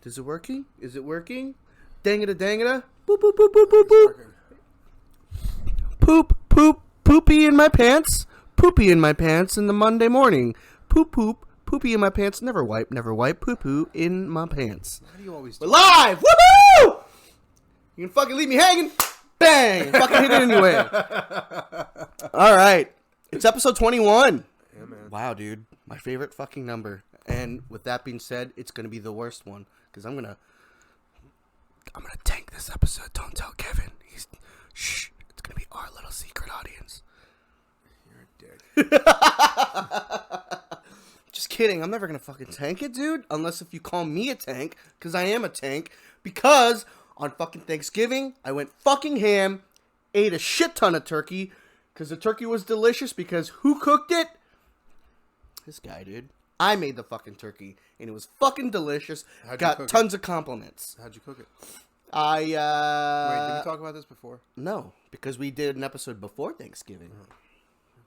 Is it working? Is it working? Dang-a-da, dang-a-da. Boop, boop, boop, boop, boop, boop. Poop, poop, poopy in my pants. Poopy in my pants in the Monday morning. Poop, poop, poopy in my pants. Never wipe, poo-poo in my pants. Why do you always do We're live! Woohoo! You can fucking leave me hanging. Bang! Fucking hit it anyway. All right. It's episode 21. Yeah, man. Wow, dude. My favorite fucking number. And with that being said, it's going to be the worst one. Because I'm going to tank this episode. Don't tell Kevin. Shh. It's going to be our little secret audience. You're a dick. Just kidding. I'm never going to fucking tank it, dude. Unless if you call me a tank. Because I am a tank. Because on fucking Thanksgiving, I went fucking ham. Ate a shit ton of turkey. Because the turkey was delicious. Because who cooked it? This guy, dude. I made the fucking turkey. And it was fucking delicious. Got tons of compliments. How'd you cook it? Wait, did we talk about this before? No. Because we did an episode before Thanksgiving. Oh,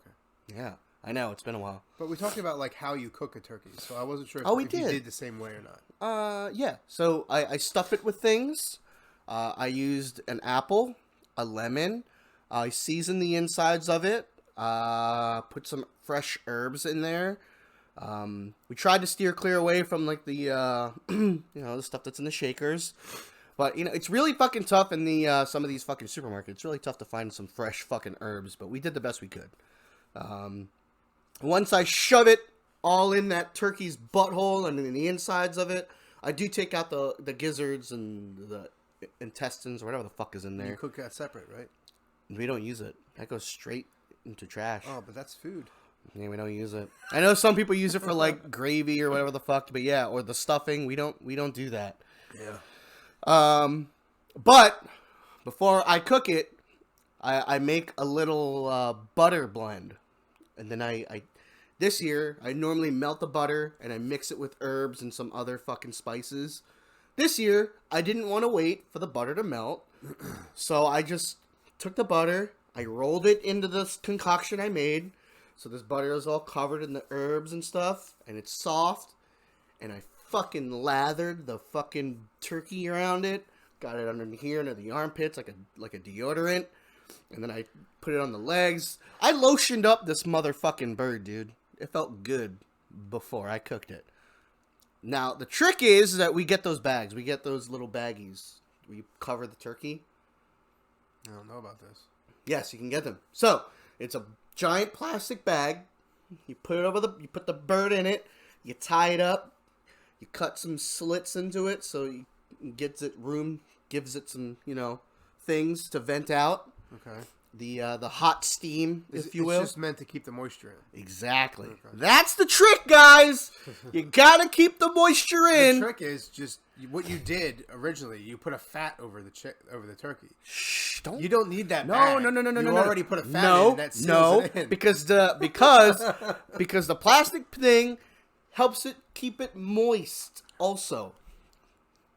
okay. Yeah. I know. It's been a while. But we talked about, like, how you cook a turkey. So I wasn't sure if, we you did the same way or not. Yeah. So I stuff it with things. I used an apple, a lemon. I seasoned the insides of it. Put some fresh herbs in there. We tried to steer clear away from like the the stuff that's in the shakers, but it's really fucking tough in the some of these fucking supermarkets. It's really tough to find some fresh fucking herbs, but we did the best we could. Once I shove it all in that turkey's butthole and in the insides of it, I do take out the gizzards and the intestines or whatever the fuck is in there. You cook that separate, right? We don't use it. That goes straight into trash. Oh, but that's food. Yeah, we don't use it. I know some people use it for like gravy or whatever the fuck, but yeah, or the stuffing. We don't do that. Yeah. But before I cook it, I make a little butter blend, and then I this year I normally melt the butter and I mix it with herbs and some other fucking spices. This year I didn't want to wait for the butter to melt, so I just took the butter, I rolled it into this concoction I made. So this butter is all covered in the herbs and stuff, and it's soft, and I fucking lathered the fucking turkey around it, got it under here, under the armpits, like a deodorant, and then I put it on the legs. I lotioned up this motherfucking bird, dude. It felt good before I cooked it. Now, the trick is that we get those bags. We get those little baggies where you cover the turkey. I don't know about this. Yes, you can get them. So, it's a giant plastic bag. You put it over you put the bird in it. You tie it up. You cut some slits into it so it gives it some, things to vent out. Okay. The hot steam, if you will. It's just meant to keep the moisture in. Exactly. Okay. That's the trick, guys. You gotta keep the moisture in. The trick is just what you did originally. You put a fat over the turkey. Shh! You don't need that. No. bag. You You already put a fat in that seals it in. because the plastic thing helps it keep it moist. Also,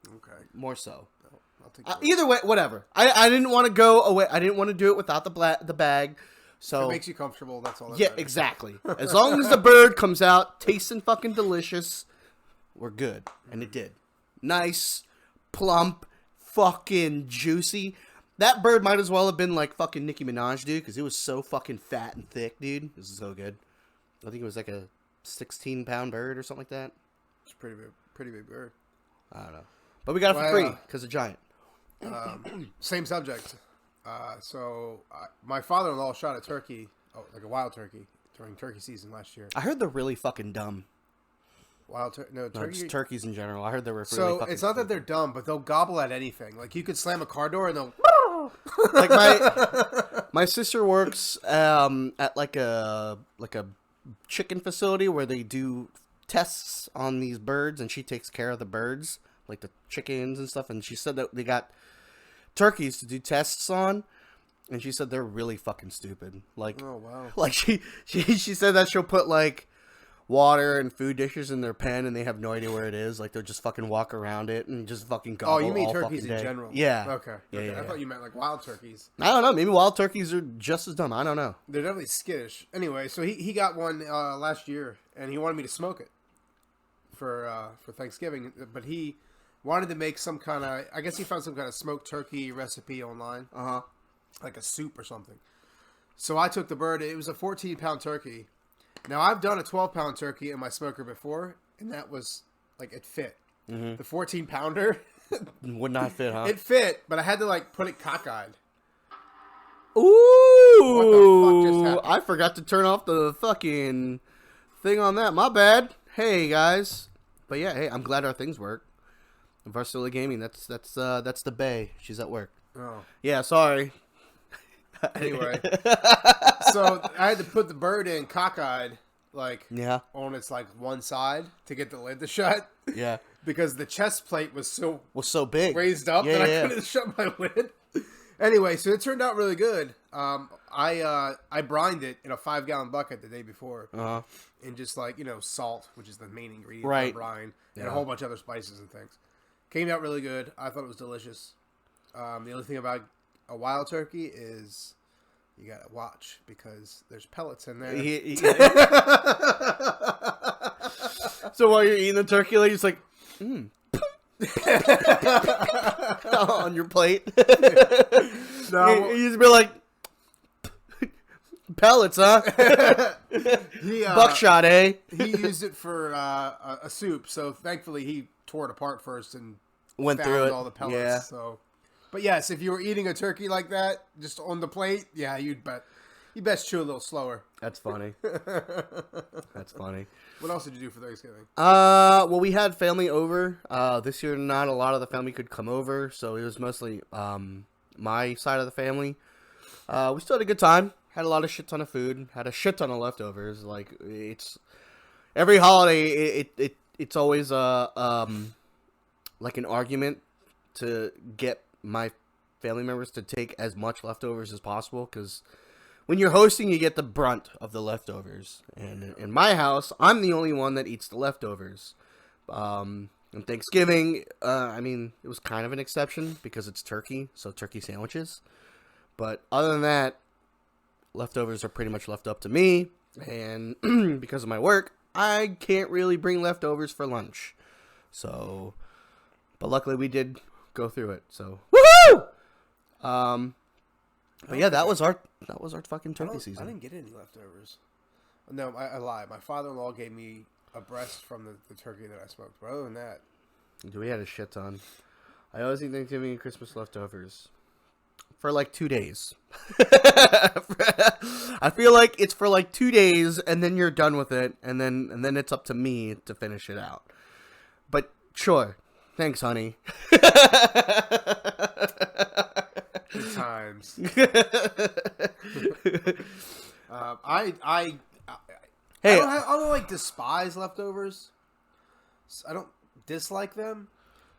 Okay. more so. I'll take Either way, whatever. I didn't want to go away. I didn't want to do it without the bag. So it makes you comfortable. That's all. That yeah, matters. exactly. As long as the bird comes out tasting fucking delicious, we're good. And it did. Nice, plump, fucking juicy. That bird might as well have been like fucking Nicki Minaj, dude, because it was so fucking fat and thick, dude. It was so good. I think it was like a 16-pound bird or something like that. It's a pretty big bird. I don't know. But we got it for free because of Giant. Same subject. My father-in-law shot a turkey, like a wild turkey, during turkey season last year. I heard they're really fucking dumb. No, just turkeys in general. I heard they were really So fucking it's not that they're dumb, but they'll gobble at anything. Like you could slam a car door and they'll. Like my sister works at like a chicken facility where they do tests on these birds, and she takes care of the birds, like the chickens and stuff. And she said that they got turkeys to do tests on, and she said they're really fucking stupid. Like, Oh wow! like she said that she'll put like water and food dishes in their pen, and they have no idea where it is. Like they'll just fucking walk around it and just fucking gobble. Oh, you mean all turkeys fucking in day. general? Yeah. Okay. Yeah. I thought you meant like wild turkeys. I don't know. Maybe wild turkeys are just as dumb. I don't know. They're definitely skittish. Anyway, so he got one last year, and he wanted me to smoke it for Thanksgiving. But wanted to make some kind of. I guess he found some kind of smoked turkey recipe online, Uh-huh. like a soup or something. So I took the bird. It was a 14-pound turkey. Now I've done a 12-pound turkey in my smoker before, and that was like it fit. The 14-pounder. Would not fit, huh? It fit, but I had to like put it cockeyed. Ooh! What the fuck just happened? I forgot to turn off the fucking thing on that. My bad. Hey guys. But yeah, hey, I'm glad our things work. Varsilla Gaming. That's the bae. She's at work. Oh. Yeah, sorry. Anyway, so I had to put the bird in cockeyed, like Yeah. on its like one side to get the lid to shut. Yeah. Because the chest plate was so Was so big. raised up Yeah, that yeah. I couldn't shut my lid. Anyway, so it turned out really good. I brined it in a 5-gallon bucket the day before, Uh-huh. and just like salt, which is the main ingredient Right. for brine, and Yeah. a whole bunch of other spices and things. Came out really good. I thought it was delicious. The only thing about a wild turkey is you gotta watch because there's pellets in there. So while you're eating the turkey, like, it's like, on your plate. No. You just be like, pellets, huh? Buckshot, eh? He used it for a soup, so thankfully he tore it apart first and Went found through it. all the pellets. Yeah. So, but yes, if you were eating a turkey like that, just on the plate, yeah, you best chew a little slower. That's funny. That's funny. What else did you do for Thanksgiving? Well, we had family over. This year, not a lot of the family could come over, so it was mostly my side of the family. We still had a good time. Had a lot of shit ton of food. Had a shit ton of leftovers. Like it's every holiday, it's always like an argument to get my family members to take as much leftovers as possible, because when you're hosting, you get the brunt of the leftovers. And in my house, I'm the only one that eats the leftovers. On Thanksgiving, I mean, it was kind of an exception because it's turkey, so turkey sandwiches. But other than that, leftovers are pretty much left up to me. And because of my work, I can't really bring leftovers for lunch. So, but luckily we did go through it. So, woohoo! But yeah, that was our fucking turkey season. I didn't get any leftovers. No, I lied. My father-in-law gave me a breast from the turkey that I smoked. But other than that, We had a shit ton. I always eat Thanksgiving and Christmas leftovers for like 2 days. I feel like it's for like 2 days, and then you're done with it, and then it's up to me to finish it out. But sure, thanks, honey. good times. Hey, I don't like despise leftovers. I don't dislike them,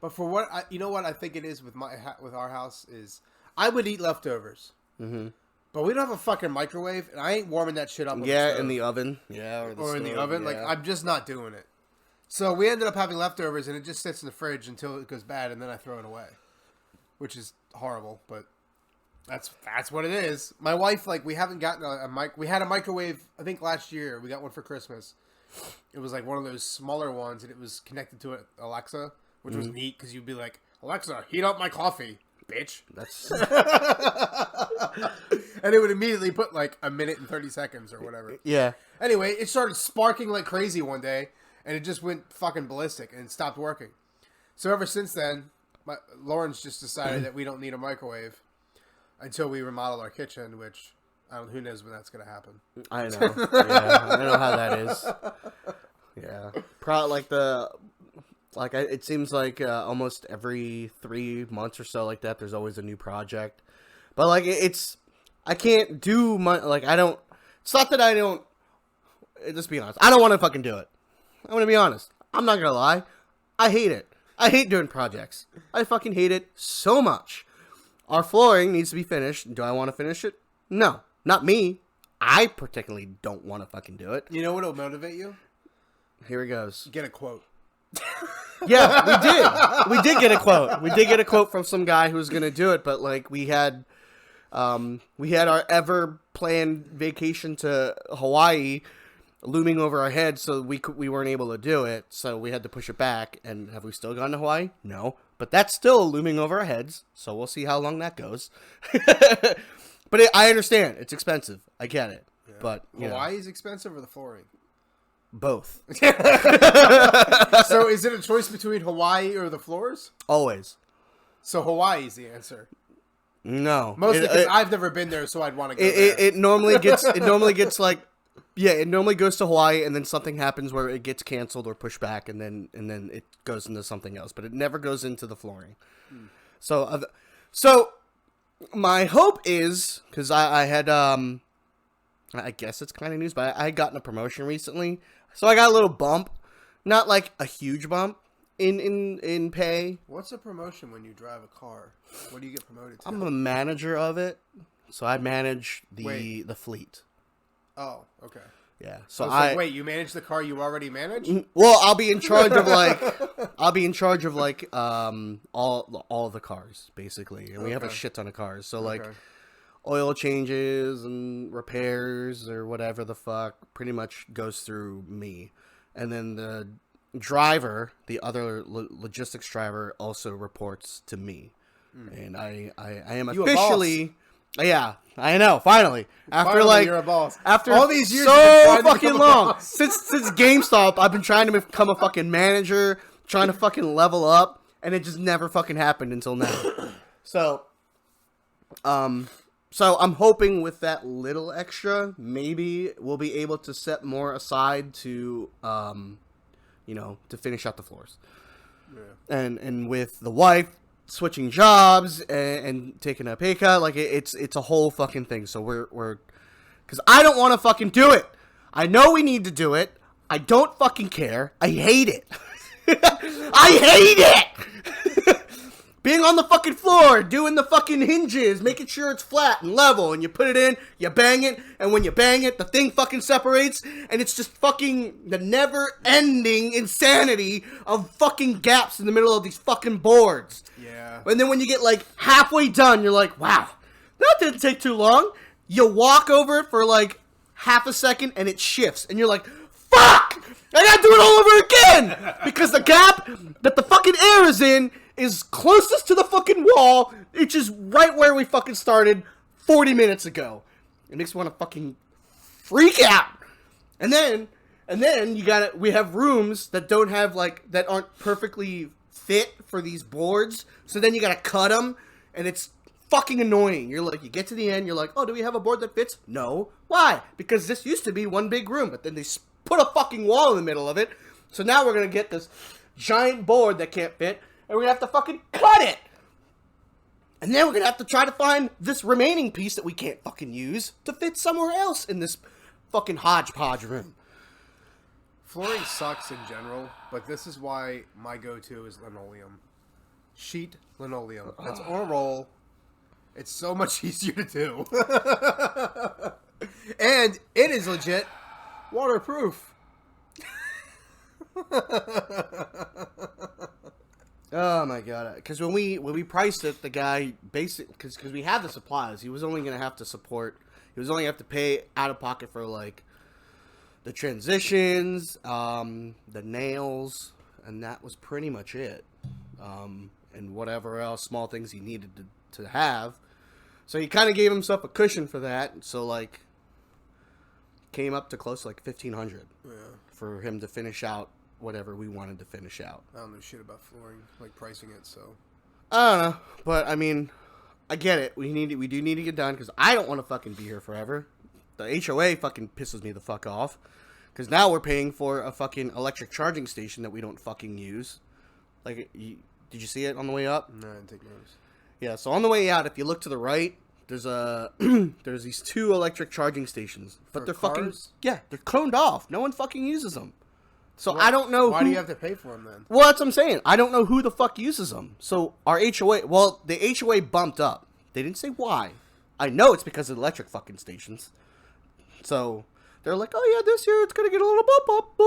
but for what what I think it is with with our house is I would eat leftovers, but we don't have a fucking microwave, and I ain't warming that shit up. On the stove. in the oven, or in the stove, oven. yeah. Like I'm just not doing it. So we ended up having leftovers, and it just sits in the fridge until it goes bad, and then I throw it away, which is horrible, but. That's what it is. My wife, like, we haven't gotten a mic. We had a microwave, I think, last year. We got one for Christmas. It was like one of those smaller ones, and it was connected to Alexa, which was neat because you'd be like, Alexa, heat up my coffee, bitch. That's And it would immediately put like a minute and 30 seconds or whatever. yeah. Anyway, it started sparking like crazy one day, and it just went fucking ballistic and stopped working. So ever since then, Lauren's just decided that we don't need a microwave. Until we remodel our kitchen, which who knows when that's going to happen. I know. Yeah, I know how that is. Yeah, it seems like almost every 3 months or so, like that, there's always a new project. But like I can't do my I don't. It's not that I don't. Just be honest. I don't want to fucking do it. I'm gonna be honest. I'm not gonna lie. I hate it. I hate doing projects. I fucking hate it so much. Our flooring needs to be finished. Do I want to finish it? No, not me. I particularly don't want to fucking do it. You know what will motivate you? Here it goes. Get a quote. Yeah, we did. We did get a quote. We did get a quote from some guy who was going to do it, but like we had our ever planned vacation to Hawaii, looming over our heads, so we weren't able to do it. So we had to push it back. And have we still gone to Hawaii? No, but that's still looming over our heads. So we'll see how long that goes. But I understand it's expensive. I get it. Yeah. But Hawaii's expensive or the flooring? Both. So is it a choice between Hawaii or the floors? Always. So Hawaii's the answer. No, mostly because I've never been there, so I'd want to go there. It normally gets like, yeah, it normally goes to Hawaii, and then something happens where it gets canceled or pushed back, and then it goes into something else, but it never goes into the flooring. So my hope is, because I had I guess it's kind of news, but I had gotten a promotion recently, so I got a little bump, not like a huge bump in pay. What's a promotion when you drive a car? What do you get promoted to? I'm a manager of it, so I manage the fleet. Oh, okay. Yeah. So wait, you manage the car you already manage? Well, I'll be in charge of all the cars basically, and we have a shit ton of cars. So like oil changes and repairs or whatever the fuck pretty much goes through me, and then the driver, the other logistics driver, also reports to me, and I am officially. Yeah, I know. Finally, after you're a boss. After all these years, so fucking long, since GameStop, I've been trying to become a fucking manager, trying to fucking level up, and it just never fucking happened until now. So I'm hoping with that little extra, maybe we'll be able to set more aside to, to finish out the floors. Yeah. And with the wife switching jobs and taking a pay cut, like it's a whole fucking thing. So we're because I don't want to fucking do it. I know we need to do it. I don't fucking care. I hate it. I hate it. Being on the fucking floor, doing the fucking hinges, making sure it's flat and level, and you put it in, you bang it, and when you bang it, the thing fucking separates, and it's just fucking the never-ending insanity of fucking gaps in the middle of these fucking boards. Yeah. And then when you get like halfway done, you're like, wow, that didn't take too long. You walk over it for like half a second, and it shifts, and you're like, fuck! I gotta do it all over again! Because the gap that the fucking air is in is closest to the fucking wall, which is right where we fucking started 40 minutes ago. It makes me want to fucking freak out. And then we have rooms that don't have that aren't perfectly fit for these boards. So then you gotta cut them, and it's fucking annoying. You're like, you get to the end, you're like, oh, do we have a board that fits? No. Why? Because this used to be one big room, but then they put a fucking wall in the middle of it. So now we're gonna get this giant board that can't fit, and we're gonna have to fucking cut it. And then we're gonna have to try to find this remaining piece that we can't fucking use to fit somewhere else in this fucking hodgepodge room. Flooring sucks in general, but this is why my go-to is linoleum. Sheet linoleum. That's on a roll. It's so much easier to do. And it is legit waterproof. Oh my god! Because when we priced it, the guy basically because we had the supplies, he was only gonna have to pay out of pocket for like the transitions, the nails, and that was pretty much it. And whatever else small things he needed to have. So he kind of gave himself a cushion for that. So like came up to close to like $1,500 for him to finish out whatever we wanted to finish out. I don't know shit about flooring, like pricing it, so I don't know, but I mean, I get it. We do need to get done because I don't want to fucking be here forever. The HOA fucking pisses me the fuck off because now we're paying for a fucking electric charging station that we don't fucking use. Like, did you see it on the way up? No, I didn't take notice. Yeah, so on the way out, if you look to the right, there's there's these 2 electric charging stations, but they're cars? they're cloned off. No one fucking uses them. So I don't know. Why do you have to pay for them then? Well, that's what I'm saying. I don't know who the fuck uses them. So our HOA, the HOA bumped up. They didn't say why. I know it's because of the electric fucking stations. So they're like, oh yeah, this year it's gonna get a little bump up,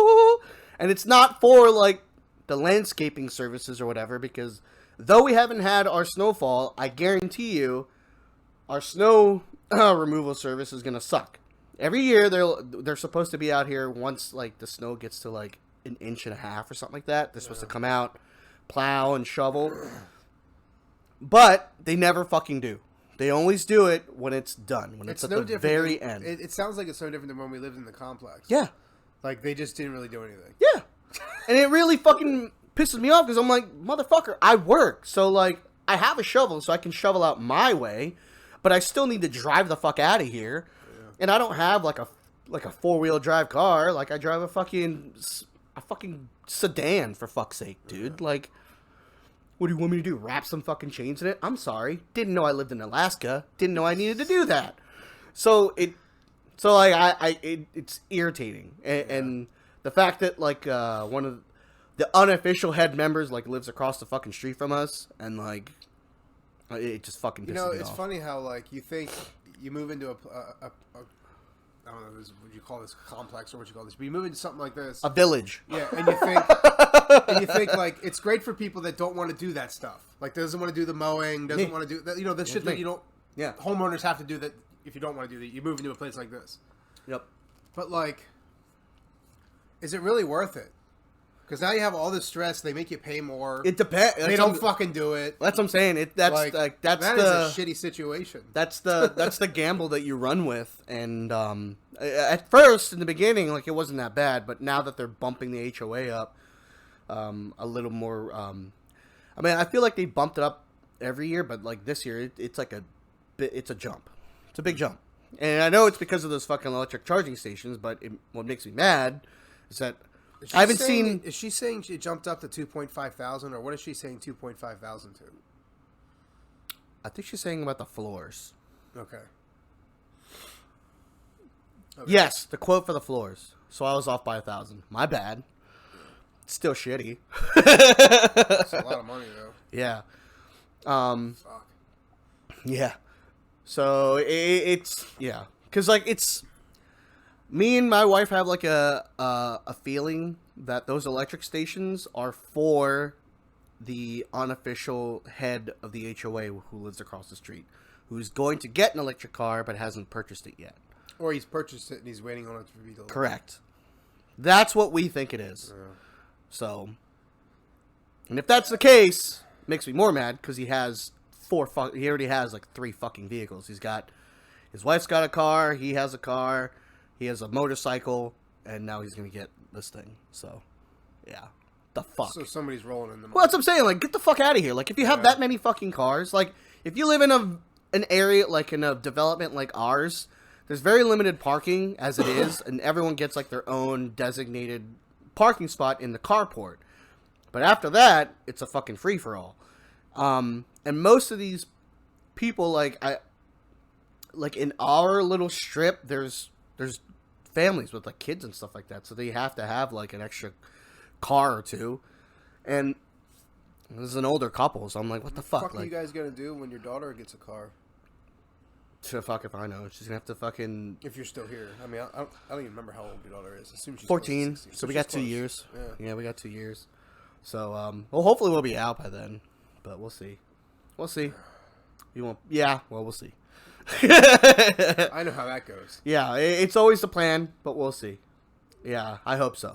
and it's not for like the landscaping services or whatever. Because though we haven't had our snowfall, I guarantee you, our snow removal service is gonna suck. Every year they're supposed to be out here once like the snow gets to like an inch and a half or something like that. They're supposed to come out, plow and shovel. But they never fucking do. They always do it when it's done, when it's at the very end. It sounds like it's no different than when we lived in the complex. Yeah. Like, they just didn't really do anything. Yeah. And it really fucking pisses me off because I'm like, motherfucker, I work. So, like, I have a shovel so I can shovel out my way, but I still need to drive the fuck out of here. Yeah. And I don't have, like a four-wheel drive car. Like, I drive a fucking sedan, for fuck's sake, dude. Yeah. Like, what do you want me to do? Wrap some fucking chains in it? I'm sorry. Didn't know I lived in Alaska. Didn't know I needed to do that. It's irritating. And the fact that, like, one of the unofficial head members, like, lives across the fucking street from us, and, like, it just fucking pisses me off. It's funny how, like, you think you move into a I don't know, would you call this a complex or what you call this? But you move into something like this. A village. Yeah, and you think like, it's great for people that don't want to do that stuff. Like, doesn't want to do the mowing, doesn't want to do, the shit that you don't, homeowners have to do that if you don't want to do that. You move into a place like this. Yep. But, like, is it really worth it? Because now you have all this stress. They make you pay more. It depends. They don't fucking do it. That's what I'm saying. That is a shitty situation. That's the gamble that you run with. And at first, in the beginning, like, it wasn't that bad. But now that they're bumping the HOA up a little more, I mean, I feel like they bumped it up every year, but like this year, it's a jump. It's a big jump. And I know it's because of those fucking electric charging stations. But what makes me mad is that. I haven't seen. Is she saying she jumped up to 2.5 thousand, or what is she saying 2.5 thousand to? I think she's saying about the floors. Okay. Yes, the quote for the floors. So I was off by 1,000. My bad. It's still shitty. It's a lot of money though. Yeah. Fuck. Yeah. So it's because like it's. Me and my wife have like a feeling that those electric stations are for the unofficial head of the HOA who lives across the street, who's going to get an electric car but hasn't purchased it yet. Or he's purchased it and he's waiting on it to be delivered. Correct. That's what we think it is. Yeah. So, and if that's the case, it makes me more mad because he has he already has like 3 fucking vehicles. His wife's got a car, he has a car. He has a motorcycle, and now he's going to get this thing. So, yeah. The fuck. So somebody's rolling in the money. Well, that's what I'm saying. Like, get the fuck out of here. Like, if you have that many fucking cars, like, if you live in an area, like, in a development like ours, there's very limited parking as it is, and everyone gets, like, their own designated parking spot in the carport. But after that, it's a fucking free-for-all. And most of these people, like in our little strip, there's families with like kids and stuff like that, so they have to have like an extra car or two. And this is an older couple, so I'm like, what the fuck? What are you guys gonna do when your daughter gets a car? To fuck if I know. She's gonna have to fucking. If you're still here, I mean, I don't even remember how old your daughter is. I assume she's 14. So we got 2 years. Yeah, we got 2 years. So well, hopefully we'll be out by then, but we'll see. We'll see. You won't. Yeah. Well, we'll see. I know how that goes. Yeah, it's always the plan, but we'll see. Yeah, I hope so.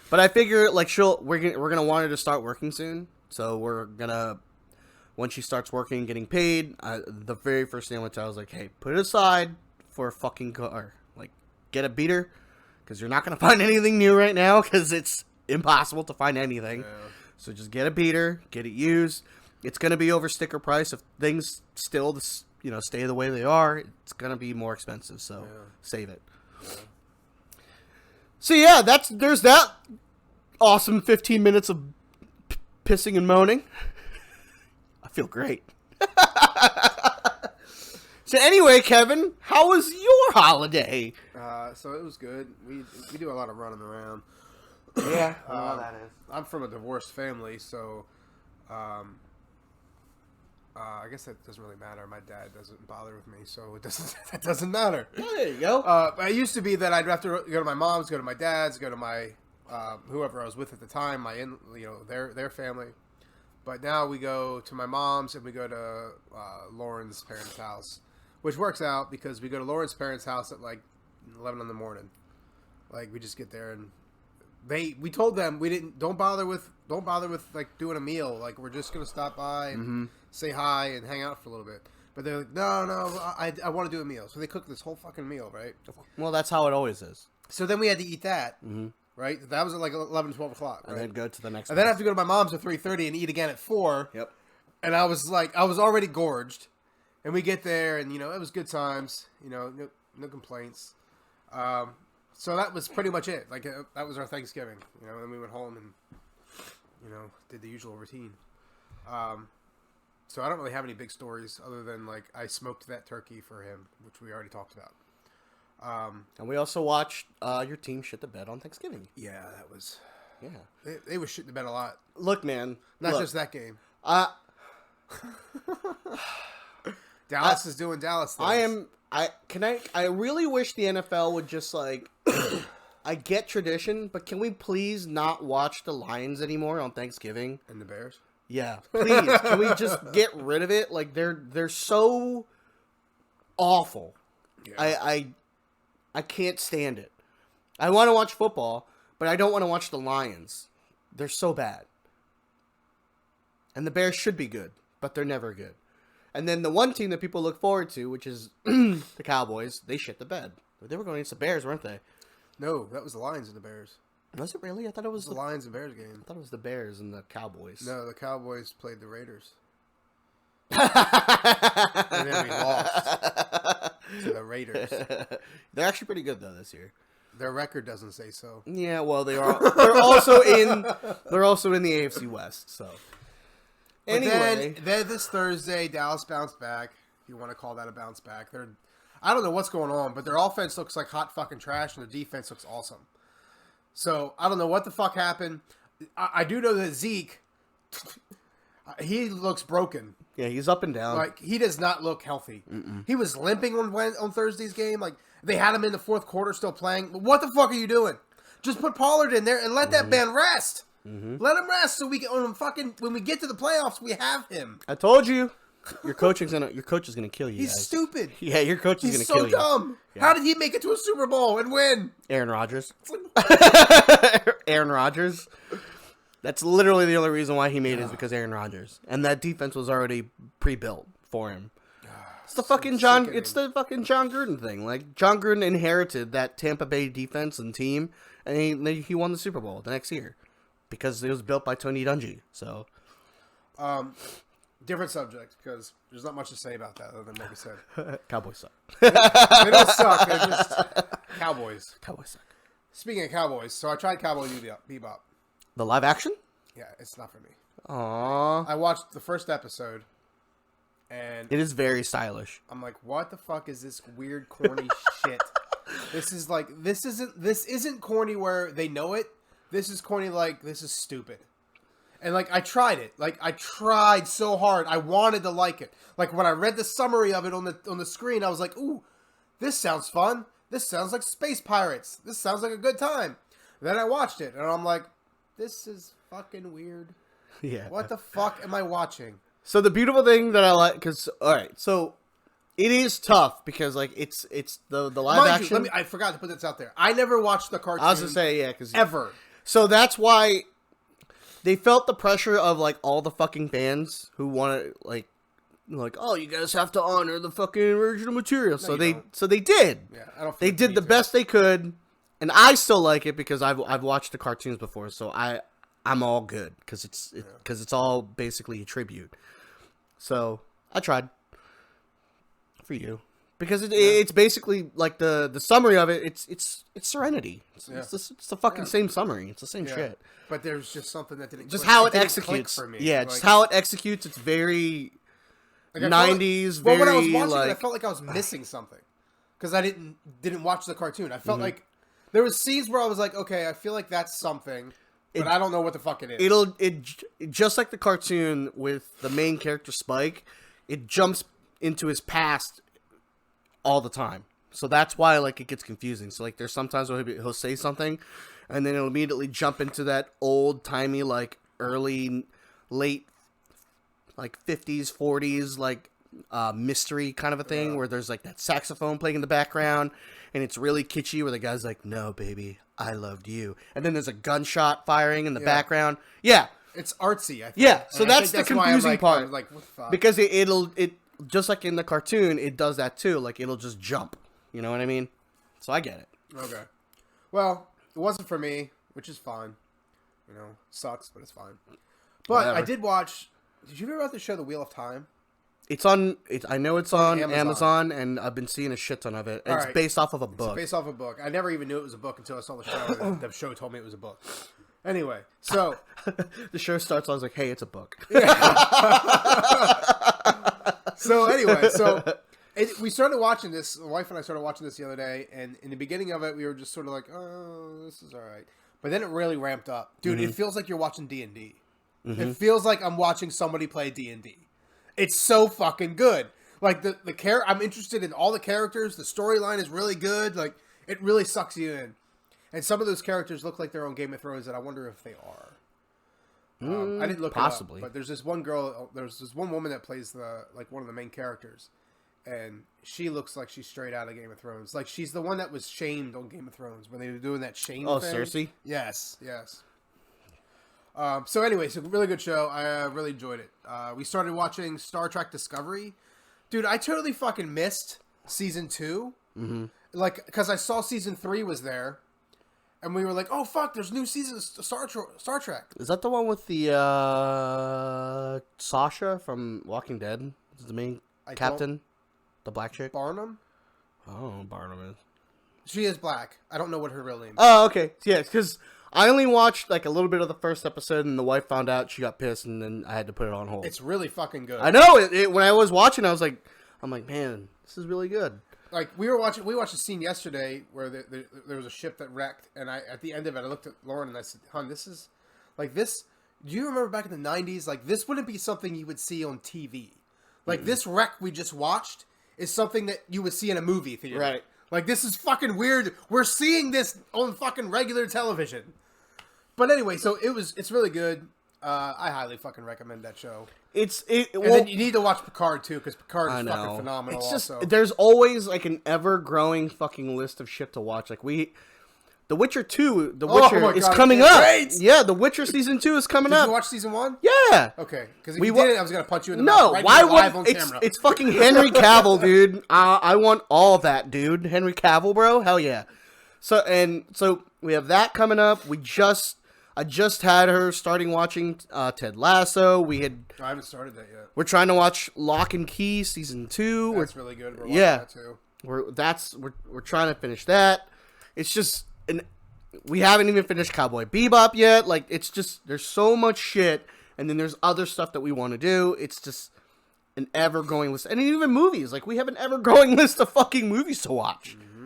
But I figure like we're gonna want her to start working soon, so we're gonna when she starts working, getting paid. The very first thing I went to, I was like, hey, put it aside for a fucking car. Like, get a beater, because you're not gonna find anything new right now, because it's impossible to find anything. Yeah. So just get a beater, get it used. It's gonna be over sticker price if things still stay the way they are. It's gonna be more expensive, so save it. Yeah. So yeah, there's that awesome 15 minutes of pissing and moaning. I feel great. So anyway, Kevin, how was your holiday? So it was good. We do a lot of running around. Yeah, I know how that is. I'm from a divorced family, so I guess that doesn't really matter. My dad doesn't bother with me, so that doesn't matter. Yeah, there you go. It used to be that I'd have to go to my mom's, go to my dad's, go to my whoever I was with at the time, their family. But now we go to my mom's and we go to Lauren's parents' house, which works out because we go to Lauren's parents' house at like 11 in the morning. Like we just get there and we told them don't bother with like doing a meal. Like we're just gonna stop by and say hi and hang out for a little bit. But they're like, no, I want to do a meal. So they cooked this whole fucking meal, right? Well, that's how it always is. So then we had to eat that, right? That was at like 11, 12 o'clock, right? And then go to the next And then I have to go to my mom's at 3:30 and eat again at 4. Yep. And I was already gorged. And we get there and, it was good times. No complaints. So that was pretty much it. Like, that was our Thanksgiving. And we went home and, did the usual routine. So I don't really have any big stories other than, like, I smoked that turkey for him, which we already talked about. And we also watched your team shit the bed on Thanksgiving. Yeah, that was... Yeah. They were shitting the bed a lot. Look, man. Not just that game. Dallas is doing Dallas things. I really wish the NFL would just, like... I get tradition, but can we please not watch the Lions anymore on Thanksgiving? And the Bears? Yeah, please. Can we just get rid of it? Like they're so awful. Yeah. I can't stand it. I want to watch football, but I don't want to watch the Lions. They're so bad. And the Bears should be good, but they're never good. And then the one team that people look forward to, which is the Cowboys, they shit the bed. They were going against the Bears, weren't they? No, that was the Lions and the Bears. Was it really? I thought it was the Lions and Bears game. I thought it was the Bears and the Cowboys. No, the Cowboys played the Raiders. And then we lost to the Raiders. They're actually pretty good though this year. Their record doesn't say so. Yeah, well they are. They're also in the AFC West. So anyway, then this Thursday, Dallas bounced back. If you want to call that a bounce back, I don't know what's going on, but their offense looks like hot fucking trash, and their defense looks awesome. So, I don't know what the fuck happened. I do know that Zeke, he looks broken. Yeah, he's up and down. Like, he does not look healthy. He was limping on Thursday's game. Like, they had him in the fourth quarter still playing. What the fuck are you doing? Just put Pollard in there and let that man rest. Let him rest so we can, when we get to the playoffs, we have him. I told you. Your coach is gonna kill you. He's stupid. Yeah, your coach is gonna kill you. He's so dumb. Yeah. How did he make it to a Super Bowl and win? Aaron Rodgers. Aaron Rodgers. That's literally the only reason why he made it is because Aaron Rodgers, and that defense was already pre-built for him. It's the fucking John Gruden thing. Like John Gruden inherited that Tampa Bay defense and team, and he won the Super Bowl the next year because it was built by Tony Dungy. So, different subject, because there's not much to say about that other than what we said. Cowboys suck. They don't suck. They're just Cowboys. Cowboys suck. Speaking of Cowboys, so I tried Cowboy Bebop. The live action? Yeah, it's not for me. Aww. I watched the first episode, and it is very stylish. I'm like, what the fuck is this weird, corny shit? This isn't corny where they know it. This is corny like, this is stupid. And, like, I tried it. Like, I tried so hard. I wanted to like it. Like, when I read the summary of it on the screen, I was like, ooh, this sounds fun. This sounds like Space Pirates. This sounds like a good time. Then I watched it, and I'm like, this is fucking weird. Yeah. What the fuck am I watching? So the beautiful thing that I like, because, alright, so it is tough because, like, it's the live action. I forgot to put this out there. I never watched the cartoon. I was going to say, yeah, because. Ever. So that's why. They felt the pressure of, like, all the fucking fans who want to, like, oh, you guys have to honor the fucking original material. So they did. Yeah, I don't. They did the best they could, and I still like it because I've watched the cartoons before, so I'm all good because it's all basically a tribute. So I tried for you because it's basically like the summary of it. It's Serenity. It's the fucking same summary. It's the same shit. But there's just something that didn't. Just how it executes for me. Yeah, just how it executes. It's very 90s. Well, when I was watching it, I felt like I was missing something because I didn't watch the cartoon. I felt like there was scenes where I was like, okay, I feel like that's something, but I don't know what the fuck it is. It just like the cartoon with the main character Spike. It jumps into his past all the time. So that's why, like, it gets confusing. So, like, there's sometimes where he'll say something, and then it'll immediately jump into that old-timey, like, late, like, 50s, 40s, like, mystery kind of a thing where there's like that saxophone playing in the background, and it's really kitschy where the guy's like, "No, baby, I loved you," and then there's a gunshot firing in the background. Yeah, it's artsy. I think. Yeah, so and I that's think the why confusing part. I'm like, what the fuck? Because it just like in the cartoon, it does that too. Like it'll just jump. You know what I mean? So I get it. Okay. Well, it wasn't for me, which is fine. You know, sucks, but it's fine. But Whatever. I did watch. Did you ever watch the show The Wheel of Time? It's on. I know it's on Amazon. Amazon, and I've been seeing a shit ton of it. It's right. based off of a book. It's based off a book. I never even knew it was a book until I saw the show. And the show told me it was a book. Anyway, so The show starts. I was like, "Hey, it's a book." We started watching this. My wife and I started watching this the other day, and in the beginning of it, we were just sort of like, "Oh, this is all right," but then it really ramped up, dude. It feels like you're watching D&D. It feels like I'm watching somebody play D&D. It's so fucking good. Like I'm interested in all the characters. The storyline is really good. Like it really sucks you in. And some of those characters look like they're on Game of Thrones, and I wonder if they are. I didn't look possibly, it up, but there's this one girl. There's this one woman that plays one of the main characters, and she looks like she's straight out of Game of Thrones. Like she's the one that was shamed on Game of Thrones when they were doing that shame. Oh, thing. Cersei. Yes. So anyway, it's a really good show. I really enjoyed it. We started watching Star Trek Discovery. Dude, I totally fucking missed season 2. Mm-hmm. Like, because I saw season 3 was there. And we were like, oh, fuck, there's new seasons of Star Trek. Is that the one with the Sasha from Walking Dead? Is the main captain? The black chick? Barnum? Oh, Barnum is. She is black. I don't know what her real name is. Oh, okay. Yeah, because I only watched like a little bit of the first episode, and the wife found out, she got pissed, and then I had to put it on hold. It's really fucking good. I know. When I was watching, I'm like, man, this is really good. Like we watched a scene yesterday where there was a ship that wrecked, and at the end of it, I looked at Lauren and I said, "Hon, this is like this. Do you remember back in the '90s? Like this wouldn't be something you would see on TV. Like this wreck we just watched is something that you would see in a movie theater. Right. Like this is fucking weird. We're seeing this on fucking regular television. But anyway, so it's really good. I highly fucking recommend that show. And then you need to watch Picard too, because Picard is fucking phenomenal. It's just also. there's always like an ever growing fucking list of shit to watch. Like The Witcher 2, is coming up. Great! Yeah, The Witcher season 2 is coming up. Did you watch season 1? Yeah. Okay, because if you did it, I was gonna punch you in the mouth. No, Right why live would on camera. it's fucking Henry Cavill, dude. I want all that, dude. Henry Cavill, bro. Hell yeah. So we have that coming up. I just had her starting watching Ted Lasso. I haven't started that yet. We're trying to watch Lock and Key season 2. That's really good. We're watching that too. We're trying to finish that. It's just we haven't even finished Cowboy Bebop yet. Like it's just there's so much shit, and then there's other stuff that we want to do. It's just an ever growing list, and even movies. Like we have an ever growing list of fucking movies to watch. Mm-hmm.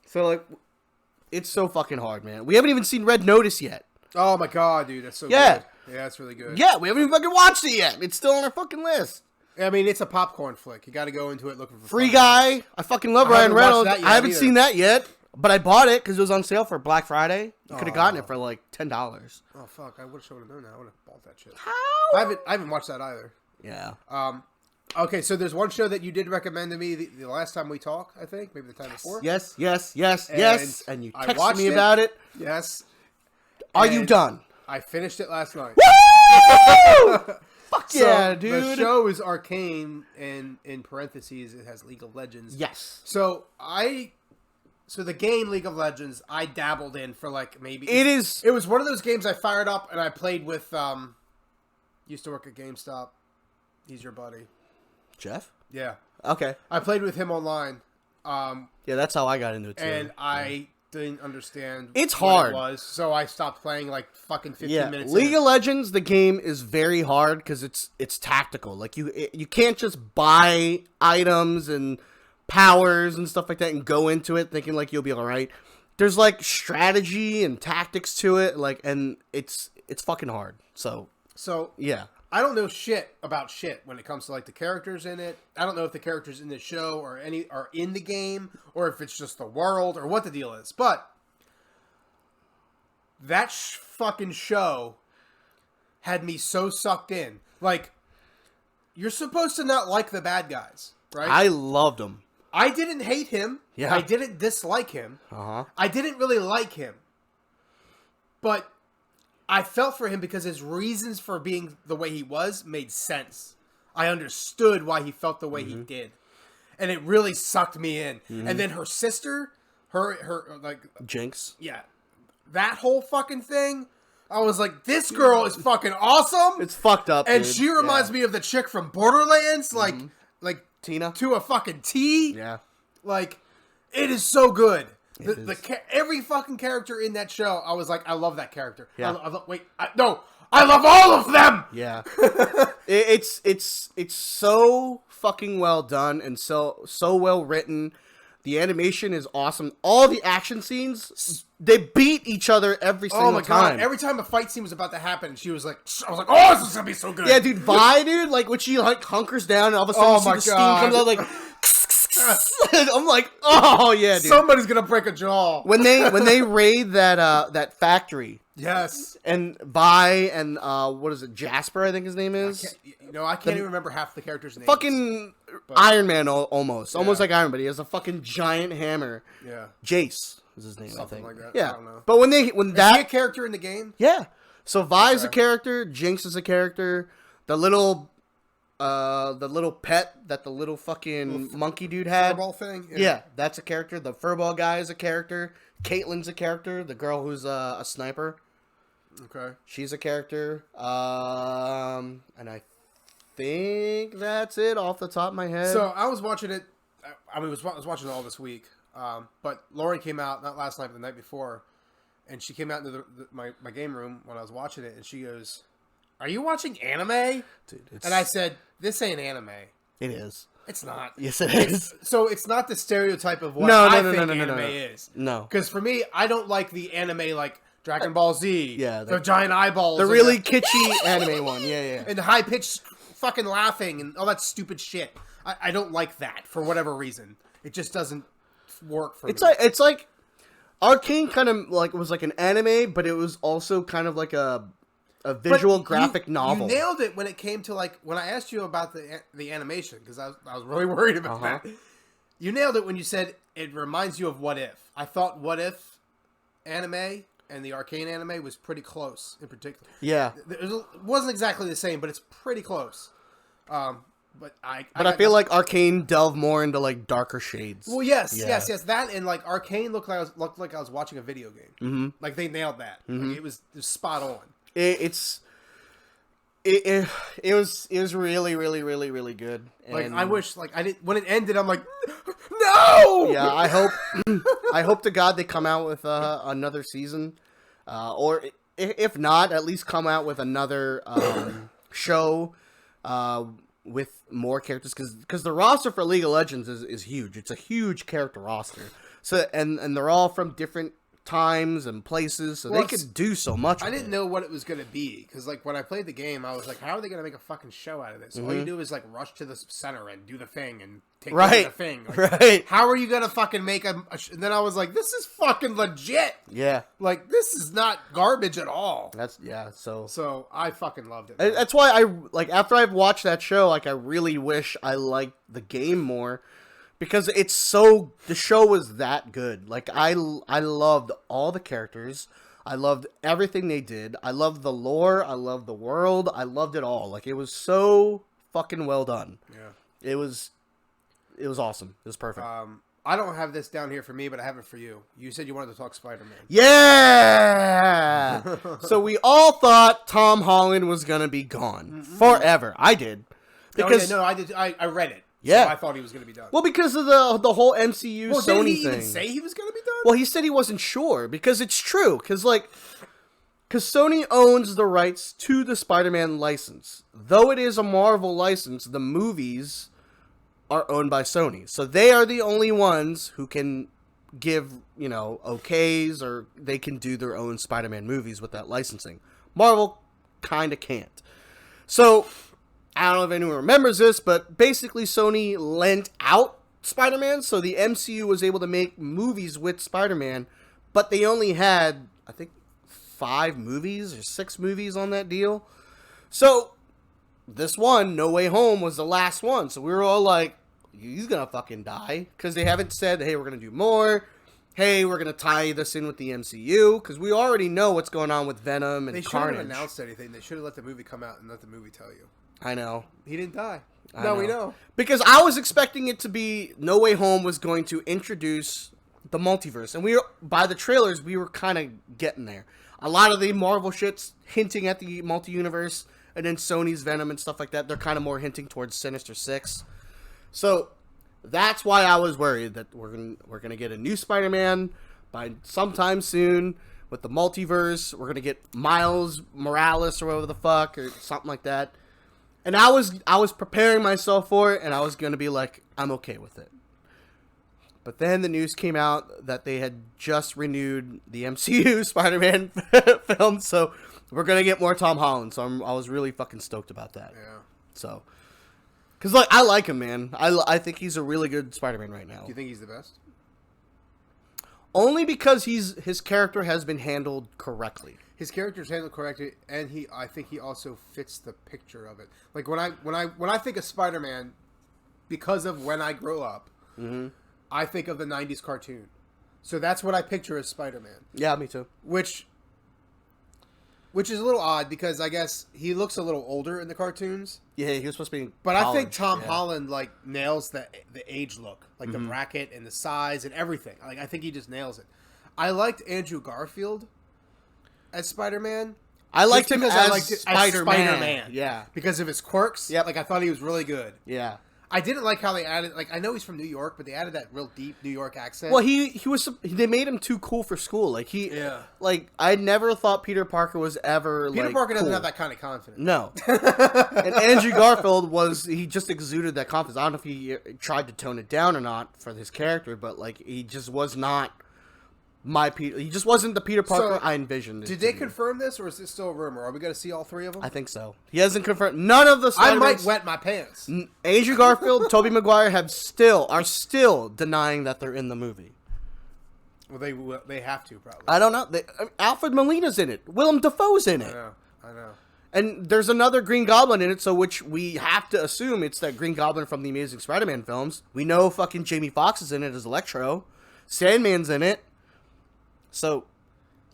So like, it's so fucking hard, man. We haven't even seen Red Notice yet. Oh my god, dude, that's so good. Yeah, that's really good. Yeah, we haven't even fucking watched it yet. It's still on our fucking list. I mean, it's a popcorn flick. You got to go into it looking for Free Guy. I fucking love Ryan Reynolds. I haven't seen that yet, but I bought it because it was on sale for Black Friday. You could have gotten it for like $10. Oh fuck! I wish I would have known that. I would have bought that shit. How? I haven't watched that either. Yeah. Okay, so there's one show that you did recommend to me the last time we talked. I think maybe the time before. Yes. And you texted me about it. Yes. Are you done? I finished it last night. Woo! Fuck yeah, dude. The show is Arcane, and in parentheses, it has League of Legends. Yes. So the game League of Legends, I dabbled in for like maybe... It was one of those games I fired up, and I played with... used to work at GameStop. He's your buddy. Jeff? Yeah. Okay. I played with him online. Yeah, that's how I got into it, too. And I didn't understand it's hard. What it was, so I stopped playing like fucking 15 minutes. League of Legends, the game is very hard because it's tactical. Like you can't just buy items and powers and stuff like that and go into it thinking like you'll be all right. There's like strategy and tactics to it, like, and it's fucking hard. So yeah. I don't know shit about shit when it comes to like the characters in it. I don't know if the characters in the show are in the game or if it's just the world or what the deal is. But that fucking show had me so sucked in. Like you're supposed to not like the bad guys, right? I loved him. I didn't hate him. Yeah. I didn't dislike him. Uh-huh. I didn't really like him. But I felt for him because his reasons for being the way he was made sense. I understood why he felt the way he did. And it really sucked me in. And then her sister, her like... Jinx. Yeah. That whole fucking thing, I was like, this girl is fucking awesome. It's fucked up, And dude. she reminds me of the chick from Borderlands, like Tina. to a fucking T. Yeah. Like, it is so good. Every fucking character in that show, I was like, I love that character. Yeah. I love all of them. Yeah. it's so fucking well done and so well written. The animation is awesome. All the action scenes, they beat each other every single time. Oh my god! Every time a fight scene was about to happen, she was like, I was like, oh, this is gonna be so good. Yeah, dude, Vi, dude, like when she like hunkers down and all of a sudden you see the steam comes out like. I'm like, oh yeah, dude. Somebody's gonna break a jaw when they raid that factory. Yes. And Vi and what is it, Jasper? I think his name is. I can't even remember half the characters' names. Fucking Iron Man, almost like Iron Man. But he has a fucking giant hammer. Yeah. Jace is his name. Something I think. like that. Yeah. I don't know. But when Is he a character in the game? Yeah. So Vi's a character. Jinx is a character. The little pet that the little fucking monkey dude had. Furball thing? Yeah, that's a character. The furball guy is a character. Caitlyn's a character. The girl who's a sniper. Okay. She's a character. And I think that's it off the top of my head. So I was watching it. I was watching it all this week. But Lauren came out, not last night, but the night before. And she came out into my game room when I was watching it. And she goes, "Are you watching anime?" Dude, and I said, "This ain't anime." It is. It's not. Yes, it is. So it's not the stereotype of what No, I no, think no, anime no. is. No. Because for me, I don't like the anime like Dragon Ball Z. Yeah, the giant eyeballs. The really kitschy anime one. Yeah. And the high pitched fucking laughing and all that stupid shit. I don't like that for whatever reason. It just doesn't work for me. It's like Arcane kind of like was like an anime, but it was also kind of like a visual graphic novel. You nailed it when it came to like when I asked you about the animation because I was really worried about that. You nailed it when you said it reminds you of What If. I thought What If anime and the Arcane anime was pretty close in particular. Yeah, it wasn't exactly the same, but it's pretty close. But I feel like Arcane delved more into like darker shades. Well, yes. That and like Arcane looked like I was watching a video game. Mm-hmm. Like they nailed that. Like, it was spot on. It was really, really, really, really good. And like I wish like I didn't when it ended. I'm like, no. Yeah, I hope to God they come out with another season, or if not, at least come out with another show with more characters because the roster for League of Legends is huge. It's a huge character roster. So and they're all from different times and places, so they could do so much. I didn't know what it was going to be because like when I played the game, I was like, how are they going to make a fucking show out of this? All you do is like rush to the center and do the thing and take the thing. Like, right. How are you going to fucking make and then I was like, this is fucking legit. Yeah. Like this is not garbage at all. So I fucking loved it. That's why I like after I've watched that show, like I really wish I liked the game more. Because the show was that good. Like, I loved all the characters. I loved everything they did. I loved the lore. I loved the world. I loved it all. Like, it was so fucking well done. Yeah. It was awesome. It was perfect. I don't have this down here for me, but I have it for you. You said you wanted to talk Spider-Man. Yeah! So we all thought Tom Holland was going to be gone. Forever. I did. Because I did. I read it. Yeah, so I thought he was going to be done. Well, because of the whole MCU Sony didn't he thing. Even say he was going to be done? Well, he said he wasn't sure because it's true. Because Sony owns the rights to the Spider-Man license, though it is a Marvel license. The movies are owned by Sony, so they are the only ones who can give okays or they can do their own Spider-Man movies with that licensing. Marvel kind of can't. So. I don't know if anyone remembers this, but basically Sony lent out Spider-Man, so the MCU was able to make movies with Spider-Man, but they only had, I think, 5 movies or 6 movies on that deal. So this one, No Way Home, was the last one. So we were all like, he's gonna fucking die. Because they haven't said, hey, we're gonna do more. Hey, we're gonna tie this in with the MCU. Because we already know what's going on with Venom and They Carnage. shouldn't have announced anything. They should have let the movie come out and let the movie tell you. I know. He didn't die. We we know. Because I was expecting it to be No Way Home was going to introduce the multiverse. And by the trailers, we were kind of getting there. A lot of the Marvel shit's hinting at the multi-universe. And then Sony's Venom and stuff like that, they're kind of more hinting towards Sinister Six. So that's why I was worried that we're gonna get a new Spider-Man by sometime soon with the multiverse. We're gonna get Miles Morales or whatever the fuck or something like that. And I was preparing myself for it, and I was gonna be like, I'm okay with it. But then the news came out that they had just renewed the MCU Spider-Man film, so we're gonna get more Tom Holland. So I was really fucking stoked about that. Yeah. So, cause like I like him, man. I think he's a really good Spider-Man right now. Do you think he's the best? Only because his character has been handled correctly. His character's handled correctly, and I think he also fits the picture of it. Like when I think of Spider-Man, because of when I grew up, I think of the '90s cartoon. So that's what I picture as Spider-Man. Yeah, me too. Which is a little odd because I guess he looks a little older in the cartoons. Yeah, he was supposed to be in But college. I think Tom Holland like nails the age look, like the bracket and the size and everything. Like I think he just nails it. I liked Andrew Garfield as Spider-Man. I liked him because as I liked it Spider-Man. Yeah. Because of his quirks. Yep. Like I thought he was really good. Yeah. I didn't like how they added, like, I know he's from New York, but they added that real deep New York accent. Well, they made him too cool for school. Like like I never thought Peter Parker was ever Peter like, Parker doesn't cool. have that kind of confidence. No. And Andrew Garfield he just exuded that confidence. I don't know if he tried to tone it down or not for his character, but like he just was not he just wasn't the Peter Parker I envisioned. Did they confirm this, or is this still a rumor? Are we going to see all three of them? I think so. He hasn't confirmed none of the I Spider-Mans. might wet my pants. Andrew Garfield, Tobey Maguire are still denying that they're in the movie. Well, they have to, probably. I don't know. Alfred Molina's in it. Willem Dafoe's in it. I know. And there's another Green Goblin in it, so which we have to assume it's that Green Goblin from the Amazing Spider-Man films. We know fucking Jamie Foxx is in it as Electro. Sandman's in it. So,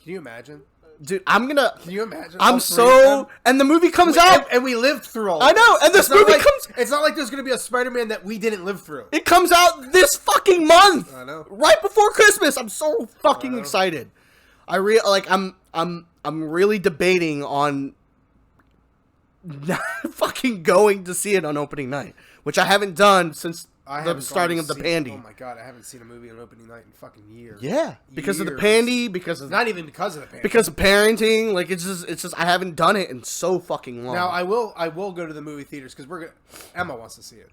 can you imagine? Dude, Can you imagine? I'm so... And the movie comes out... And we lived through all I know, and this movie comes... It's not like there's going to be a Spider-Man that we didn't live through. It comes out this fucking month! I know. Right before Christmas! I'm so fucking excited. I'm really debating on fucking going to see it on opening night, which I haven't done since the starting of the Pandy. Oh my god, I haven't seen a movie on opening night in fucking years. Yeah, because of the Pandy, because of not even because of the Pandy, because of parenting. Like it's just I haven't done it in so fucking long. Now I will go to the movie theaters because Emma wants to see it.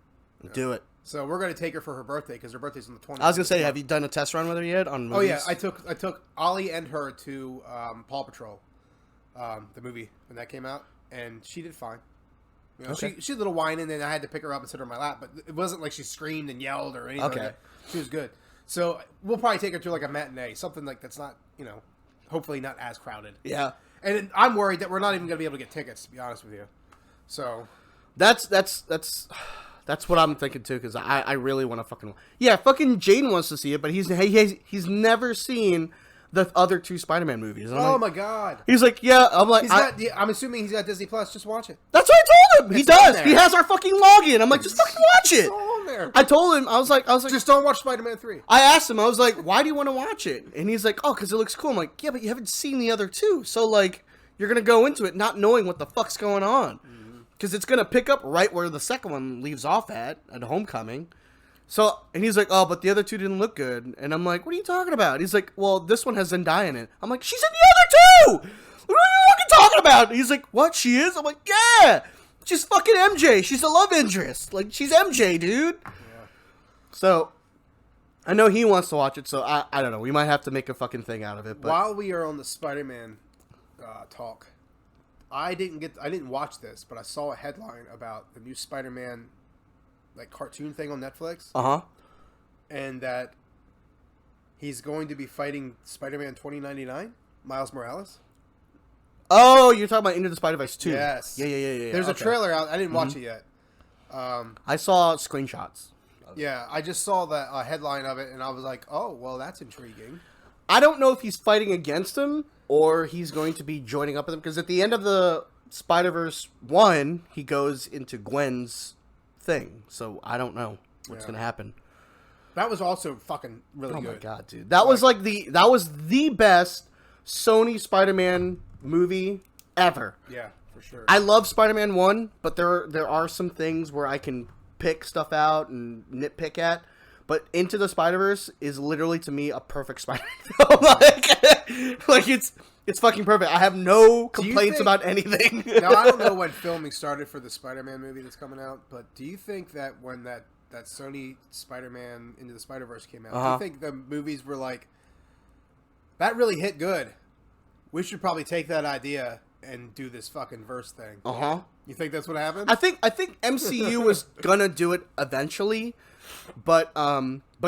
Do it. So we're gonna take her for her birthday because her birthday's on the 20th. I was gonna say, have you done a test run with her yet on movies? Oh yeah, I took Ollie and her to Paw Patrol, the movie when that came out, and she did fine. You know, Okay. she did a little whining, and I had to pick her up and sit her on my lap, but it wasn't like she screamed and yelled or anything. Okay. Like that. She was good. So we'll probably take her to like a matinee, something like that's not, hopefully not as crowded. Yeah. And I'm worried that we're not even going to be able to get tickets, to be honest with you. So That's what I'm thinking too, because I really want to fucking Jane wants to see it, but he's never seen the other two Spider-Man movies. And oh my god, he's like, yeah. I'm like, I'm assuming he's got Disney Plus. Just watch it. That's what I told him. He It's on does. there. He has our fucking login. I'm like, just fucking watch it. It's all on there. I told him. I was like, Just don't watch Spider-Man 3. I asked him. I was like, why do you want to watch it? And he's like, oh, because it looks cool. I'm like, yeah, but you haven't seen the other two, so like, you're gonna go into it not knowing what the fuck's going on, because it's gonna pick up right where the second one leaves off at Homecoming. So, and he's like, oh, but the other two didn't look good. And I'm like, what are you talking about? He's like, well, this one has Zendaya in it. I'm like, she's in the other two! What are you fucking talking about? He's like, what, she is? I'm like, yeah! She's fucking MJ. She's a love interest. Like, she's MJ, dude. Yeah. So, I know he wants to watch it, so I don't know. We might have to make a fucking thing out of it. But while we are on the Spider-Man talk, I didn't watch this, but I saw a headline about the new Spider-Man like cartoon thing on Netflix. And that he's going to be fighting Spider-Man 2099, Miles Morales. Oh, you're talking about Into the Spider-Verse 2. Yes. Yeah. There's a trailer out. I didn't watch it yet. I saw screenshots. Yeah, I just saw the headline of it, and I was like, oh, well, that's intriguing. I don't know if he's fighting against him or he's going to be joining up with him, because at the end of the Spider-Verse 1, he goes into Gwen's thing. So I don't know what's going to happen. That was also fucking really good. Oh my god, dude. That was the best Sony Spider-Man movie ever. Yeah, for sure. I love Spider-Man 1, but there are some things where I can pick stuff out and nitpick at. But Into the Spider-Verse is literally, to me, a perfect Spider-Man film. like it's fucking perfect. I have no complaints about anything. Now, I don't know when filming started for the Spider-Man movie that's coming out, but do you think that when that Sony Spider-Man Into the Spider-Verse came out, do you think the movies were like, that really hit good? We should probably take that idea and do this fucking verse thing. You think that's what happened? I think MCU was gonna do it eventually, but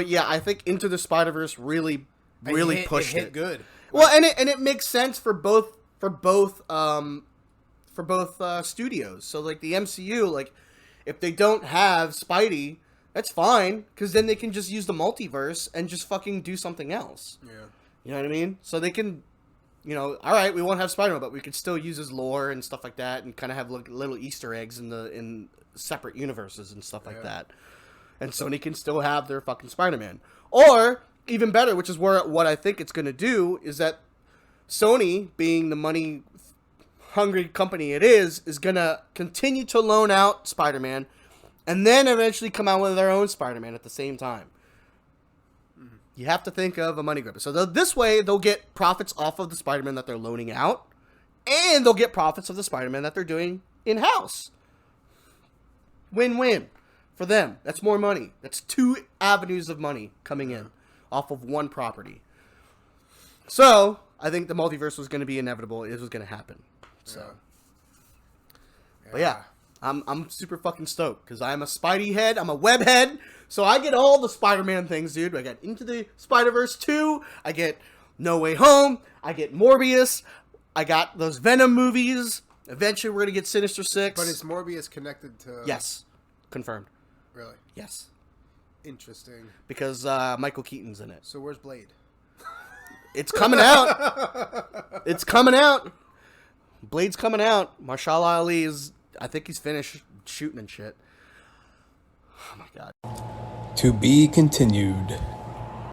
yeah, I think Into the Spider-Verse really pushed it. Hit good. Well, and it makes sense for both studios. So like the MCU, like if they don't have Spidey, that's fine, because then they can just use the multiverse and just fucking do something else. Yeah. You know what I mean? So they can, all right, we won't have Spider-Man, but we could still use his lore and stuff like that, and kind of have little Easter eggs in separate universes and stuff like that. And Sony can still have their fucking Spider-Man. Or, even better, which is what I think it's going to do, is that Sony, being the money-hungry company it is going to continue to loan out Spider-Man, and then eventually come out with their own Spider-Man at the same time. You have to think of a money grabber. So this way, they'll get profits off of the Spider-Man that they're loaning out, and they'll get profits of the Spider-Man that they're doing in-house. Win-win for them. That's more money. That's 2 avenues of money coming in off of one property. So, I think the multiverse was going to be inevitable. It was going to happen. So, but yeah, I'm super fucking stoked, because I'm a Spidey head. I'm a web head. So I get all the Spider-Man things, dude. I got Into the Spider-Verse 2. I get No Way Home. I get Morbius. I got those Venom movies. Eventually, we're going to get Sinister Six. But is Morbius connected to... Yes. Confirmed. Really? Yes. Interesting. Because Michael Keaton's in it. So where's Blade? It's coming out. It's coming out. Blade's coming out. Marshall Ali is... I think he's finished shooting and shit. Oh my god. To be continued.